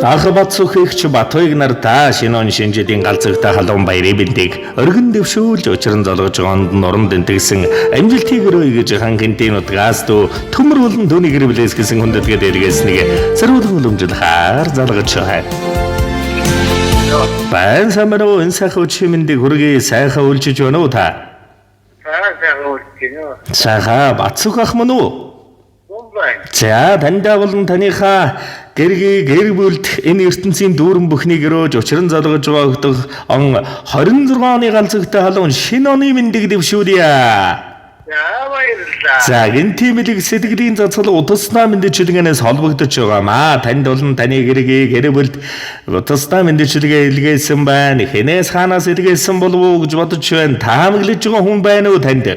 Ахбацухэгч Батхыг нартаа шинэ он шинжидийн галзагтай халуун баярын бинтийг өргөн дэвшүүлж учран золгож гонд нуран дэнтгсэн амжилтыг өрөө гэж хангинтийн утгаас дөө төмөр болон түүний гэрвлээс гэсэн хүндэтгэд эргээснийг зэрүүлэн уламжил хаар залгаж хай. Байн самаруу энэ сайхан үчимэндийг хүргэе сайхан үлжиж байна уу та? Сайхан үлжиж. Сайхан Бацух ах мөн үү? За тандаа болон таныхаа гэр бүлд энэ ертөнцийн дүүрэн бүхнийг өрөөж учран залгаж байгаа он 26 оны галзагтай халуун шинэ оны мэндийг дэвшүүлье. За энэ тиймэлэг сэтгэлийн цацал утаснаа мэдчилгээнээс холбогдож байгаа маа. Танд болон таны гэр бүлд утаснаа мэдчилгээ илгээсэн байна. Хэнээс хаанаас илгээсэн болов уу гэж бодож байна. Таамаглаж байгаа хүн байна уу танд?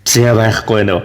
Байхгүй нөө.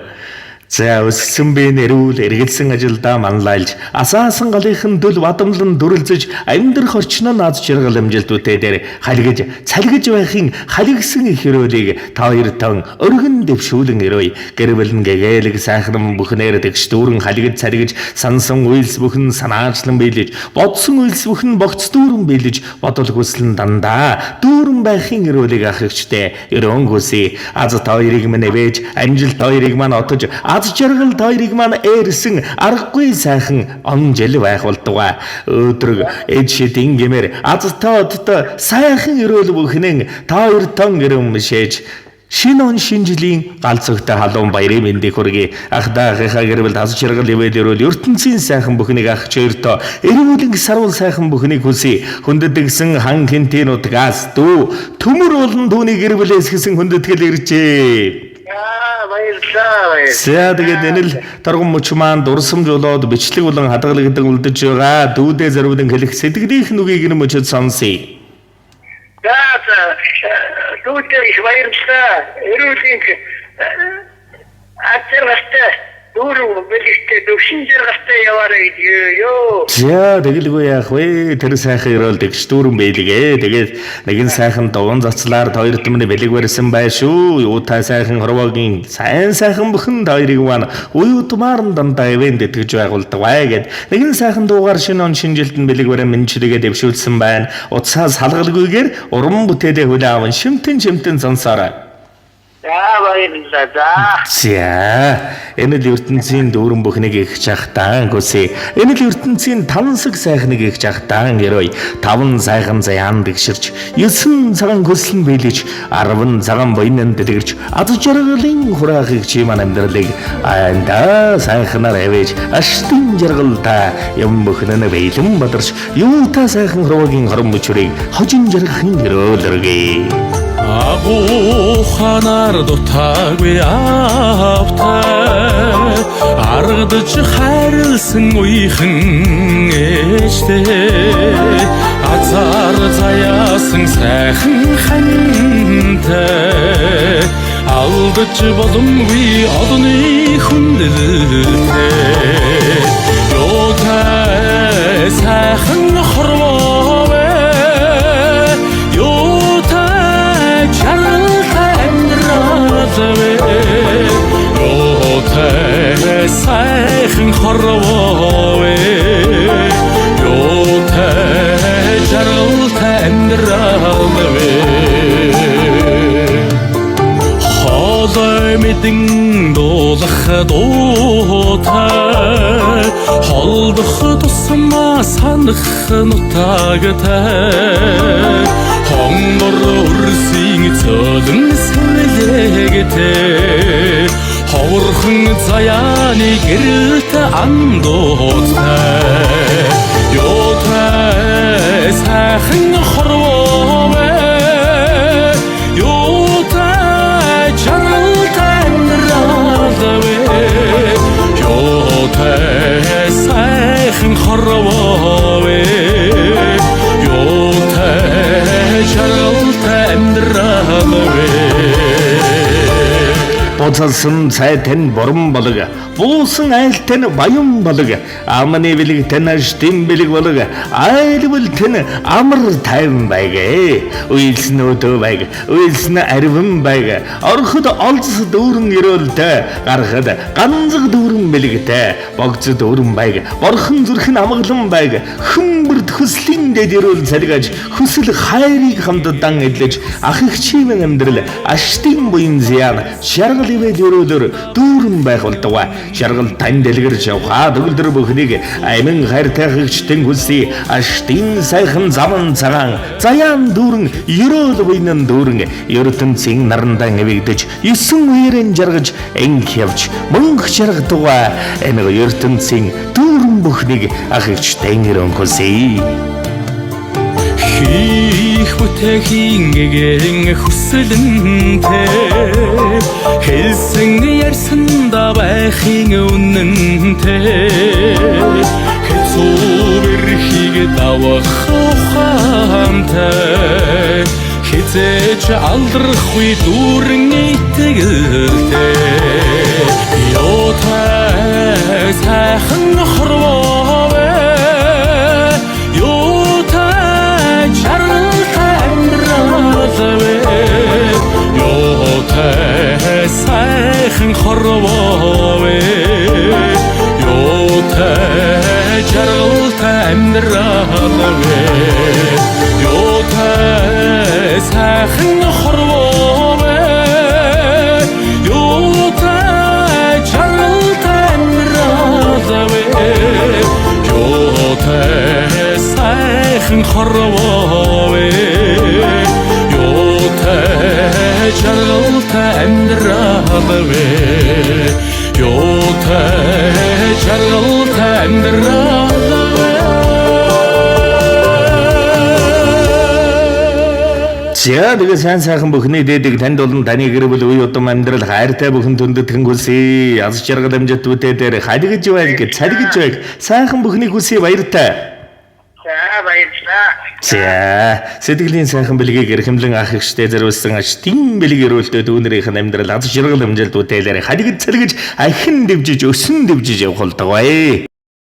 За өссөн би нэрүүл эргэлсэн ажилдаа манлайлж асаасан галынхан дөл бадамлан дүрлзэж амьдрах орчноо наад чиргал амжилтуудтай дээр халигж цалгиж байхын халигсан их хөрөөлийг та хоёр тон өргөн дэвшүүлэн өрөөе. Гэр бүлэн гэгээлэг сайхан бүхнээр тэгш дүүрэн халигж цалгиж сансан үйлс бүхэн санаачлан биелэж бодсон үйлс бүхэн богц дүүрэн биелэж бодол хүслэн дандаа дүүрэн байхын өрөөлийг ахигчтэй өрөөн хүсье. Аз та хоёрыг минь нэмэж амжилт хоёрыг маань отож аз жаргал хоёрыг маань ээрсэн аргагүй сайхан он жил байх болтугай. Өдрөг эд шидин гэмээр аз та одтой сайхан өрөөл бүхнэн та хоёр тон гэрэн мшээж шинэ он шинжлийн галзагтай халуун баярын мэндийг хүргэе. Ах даахыхаа гэр бүл тас жаргал ивэл өрөөл ертөнцийн сайхан бүхнийг ах чөөртөө эргүүлэн сарвал сайхан бүхнийг хүсье. Хүндэтгсэн хан хинтийн утгаас дүү төмөр болон түүний гэр бүлээс гэсэн хүндэтгэл иржээ. За тэгээд энэ л торгон мөч маань дурсамж болоод бичлэг болон хадгалагддаг үлдэж байгаа. Дүүдээ зориулан хэлэх сэтгэлийнх нүгийг нь мөчөд сонсъё. За дүүдээ их баярлалаа. Эрүүлийн ачаалтай дүүрэн бэлэгтэй төвшин жаргалтай яваарай ёо. За тэгэлгүй яах вэ? Тэр сайхан өрөөл тэгш дүүрэн бэлгээ. Тэгээд нэгэн сайхан довон цацлаар хоёрт минь бэлэг барьсан бай шүү. Юутай сайхан хорвогийн сайхан бүхэн хоёрыг маань уютмаар дандаа ивент итгэж байгуулдаг бай гэд. Нэгэн сайхан дуугаар шинэ он шинжилт нь бэлэг барин мэнчилгээ дэвшүүлсэн байна. Утсаас халгалгүйгээр уран бүтээлээ хүлээвэн шимтэн сонсоорой. За энэ л ертөнцийн дүүрэн бүхнийг их чахтаан хүсье. Энэ л ертөнцийн тавансаг сайхныг их чахтаан гэрой. 5 сайхан заяан дэгширч 9 цагаан хөслөн биелэж 10 цагаан буйнанд дэлгэрч аз жаргалын хураахыг чи маань амьдралыг анда сайхнаар авэж аштын жаргалтай юм бүхнэн бэлэн бадарч юутай сайхан хөрвөгийн хорон мөчрийг хожин жаргахын гэрөөлөргий. Агуу ханаар дутаагүй автай аргадж хайрлсан үеийн ээжтэй азар заяасан сайхан хантай алдаж боломгүй одны хүндлэлтэй юутай сайхан хорвоо Yote sayın horvove Yote jarıl tendralve Xodaymidin dolakh dota Holdakh dusma sanakh nutagata Хонгор үрсийн цөлөн сэлэгэтэ ховорхон заяаны гэрэлт андуутай юутай сайхан хорвоо юутай жаргалтай нэралвэ юутай сайхан хорвоо Уулзсан цай тань борон болог. Буусан айл тань баян болог. Амны бэлэг тань штим бэлэг болог. Айлбал тань амар тайван байгээ. Үйлсэн өдөө байг. Үйлсэн арвин байг. Ороход олзс дүүрэн өрөөлтэй. Гарахад ганцг дүүрэн бэлэгтэй. Богц дүүрэн байг. Борхон зүрхэн амгалан байг. Хүмбэрт хөслийн дэд өрөөл цалгаж хүсэл хайрыг хамтдан эдлэж ах их чимэн амьдрал аштын буян зян шаргал ивэд өрөөлөөр дүүрэн байх болдог. Шаргал тань дэлгэрч явхаа төгөлдөр бүхнийг айман хайртай хэгчтэн хүсье аштын сайхан заман цагаан заяан дүүрэн өрөөл буйнан дүүрэн ертөнцийн нарандан эвэгдэж 9 үерэн жаргаж энх явж мөнх жаргадаг энэ ертөнцийн дүүрэн бүхнийг ах хэгчтэн хүсье. Хийх бүтэхийн гэгэн хүсэлэнтэй хэлсэн ярьсандаа байхын үнэнтэй хэцүүрхийг давах ухаантай хизээж алдрахгүй дүүрэн итгэлтэй ёотай сайхан хорвоо сайхан хорвоо ёотай жаргалтай амьдрал ёотай сайхан хорвоо ёотай жаргалтай амьдрал ёотай сайхан хорвоо жаргалтай амьдрал ёотай жаргалтай амьдрал Зяадаг сайн бүхний дээдэг танд болон таны гэр бүл үе удам амьдрал хайртай бүхэн дүндэтгэн хүсье. Аз жаргал амжилт бүтээн дээр халигж байг, цалгиж байг. Сайхан бүхний хүсье баяртай. За баярлалаа. За сэтгэлийн сайхан бэлгийг эрхэмлэн ах ихтэй зориулсан аштын бэлэг өрөөлтөд үүнэрийнх нь амьдрал аз жаргал амжилт бүтээлээр халигж цалгиж ахин дэвжиж өсөн дэвжиж явах болдог бай.